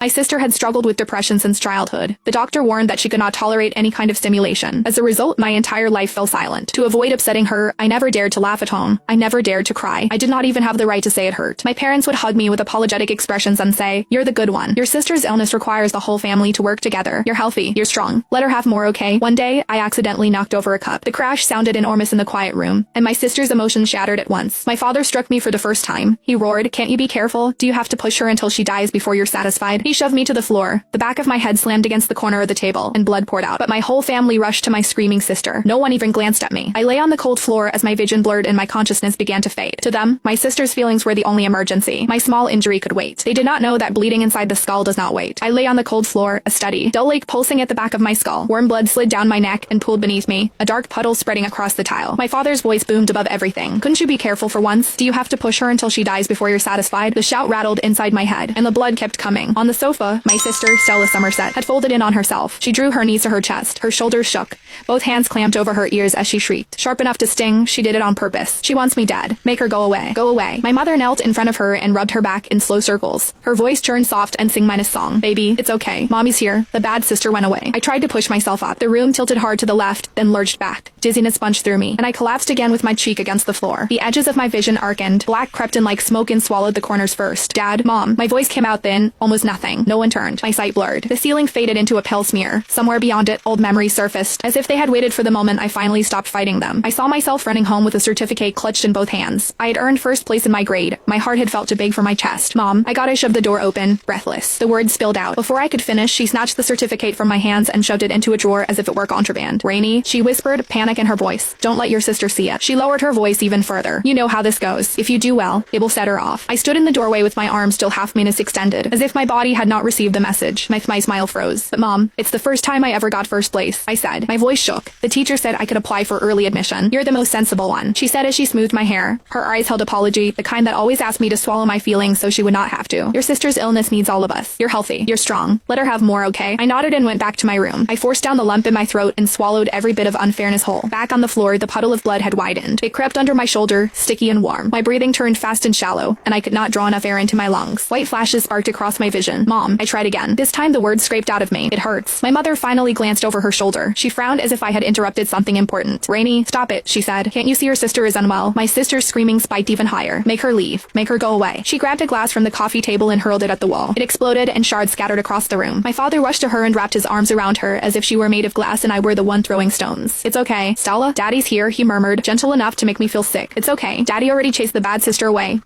My sister had struggled with depression since childhood. The doctor warned that she could not tolerate any kind of stimulation. As a result, my entire life fell silent. To avoid upsetting her, I never dared to laugh at home. I never dared to cry. I did not even have the right to say it hurt. My parents would hug me with apologetic expressions and say, "You're the good one. Your sister's illness requires the whole family to work together. You're healthy. You're strong. Let her have more, okay?" One day, I accidentally knocked over a cup. The crash sounded enormous in the quiet room, and my sister's emotions shattered at once. My father struck me for the first time. He roared, "Can't you be careful? Do you have to push her until she dies before you're satisfied?" He shoved me to the floor. The back of my head slammed against the corner of the table, and blood poured out. But my whole family rushed to my screaming sister. No one even glanced at me. I lay on the cold floor as my vision blurred and my consciousness began to fade. To them, my sister's feelings were the only emergency. My small injury could wait. They did not know that bleeding inside the skull does not wait. I lay on the cold floor, a steady, dull lake pulsing at the back of my skull. Warm blood slid down my neck and pooled beneath me, a dark puddle spreading across the tile. My father's voice boomed above everything. "Couldn't you be careful for once? Do you have to push her until she dies before you're satisfied?" The shout rattled inside my head, and the blood kept coming. On the sofa, my sister, Stella Somerset, had folded in on herself. She drew her knees to her chest. Her shoulders shook. Both hands clamped over her ears as she shrieked. Sharp enough to sting, she did it on purpose. "She wants me dead. Make her go away. Go away." My mother knelt in front of her and rubbed her back in slow circles. Her voice turned soft and sang minus song. "Baby, it's okay. Mommy's here." The bad sister went away. I tried to push myself up. The room tilted hard to the left, then lurched back. Dizziness punched through me, and I collapsed again with my cheek against the floor. The edges of my vision darkened. Black crept in like smoke and swallowed the corners first. "Dad, Mom." My voice came out thin, almost nothing. No one turned. My sight blurred. The ceiling faded into a pale smear. Somewhere beyond it, old memories surfaced, as if they had waited for the moment I finally stopped fighting them. I saw myself running home with a certificate clutched in both hands. I had earned first place in my grade. My heart had felt too big for my chest. "Mom." I gotta shove the door open, breathless. The words spilled out. Before I could finish, she snatched the certificate from my hands and shoved it into a drawer as if it were contraband. "Rainy," she whispered, panic in her voice. "Don't let your sister see it." She lowered her voice even further. "You know how this goes. If you do well, it will set her off." I stood in the doorway with my arms still half-minus extended, as if my body had not received the message. My smile froze. "But Mom, it's the first time I ever got first place," I said. My voice shook. "The teacher said I could apply for early admission. You're the most sensible one," she said as she smoothed my hair. Her eyes held apology, the kind that always asked me to swallow my feelings so she would not have to. "Your sister's illness needs all of us. You're healthy. You're strong. Let her have more, okay?" I nodded and went back to my room. I forced down the lump in my throat and swallowed every bit of unfairness whole. Back on the floor, the puddle of blood had widened. It crept under my shoulder, sticky and warm. My breathing turned fast and shallow, and I could not draw enough air into my lungs. White flashes sparked across my vision. "Mom." I tried again. This time the words scraped out of me. "It hurts." My mother finally glanced over her shoulder. She frowned as if I had interrupted something important. "Rainy, stop it," she said. "Can't you see your sister is unwell?" My sister's screaming spiked even higher. "Make her leave. Make her go away." She grabbed a glass from the coffee table and hurled it at the wall. It exploded and shards scattered across the room. My father rushed to her and wrapped his arms around her as if she were made of glass and I were the one throwing stones. "It's okay, Stella. Daddy's here," he murmured, gentle enough to make me feel sick. "It's okay. Daddy already chased the bad sister away."